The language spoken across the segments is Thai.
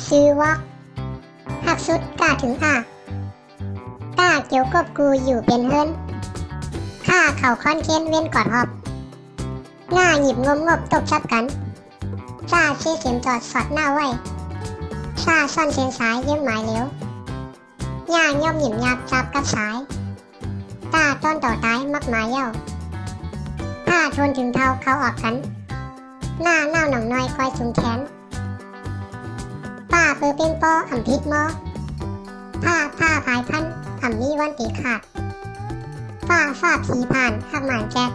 ซื้อวอกหักสุดกล้าถึงกล้าเกี่ยวกบกูอยู่เป็นเฮิรนข้าเข่าค้อนเค้นเว้นกอดหอบง่าหยิบงบตบชับกันซาเชี่ยเข็มจอดสอดหน้าไว้ซาซ่อนเส้นสายยืมหมายเหลวย่าย่อมหยิบหยาบจับกับสายตาต้นต่อตายมักหมายเย้าถ้าทนถึงเท่าเขาออกกันหน้าหน่องน้อยคอยสูงแขนป้าเปิดเป็นปออ่ำพิษมอผ้าผายพันอ่ำมีวันตีขาดฝ้าผีผ่านหักหมานแจก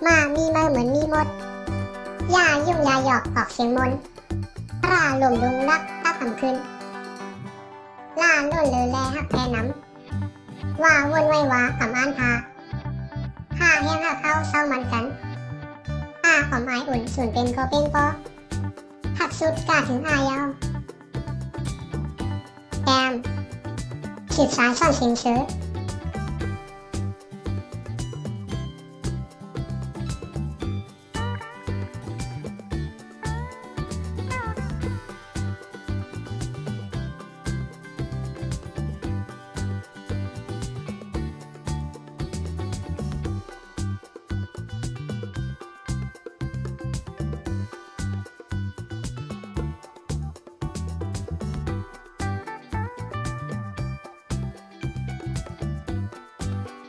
มามีเมื่อเหมือนมีมดย่ายุ่งยาหยอกออกเสียงมนร่าลมดุงรักตักอ่ำขึ้นล่าล้นเลยแลหักแพน้ำว่าวนไว้ว่าอ่ำอ่านพาข้าแห้งหักเข้าเศร้ามันกันข้าหอมอายอุ่นส่วนเป็นก็เป็นปอหักสุดกล้าถึงอายาวแอมสืบสารซ่อนเสียงเชื้อ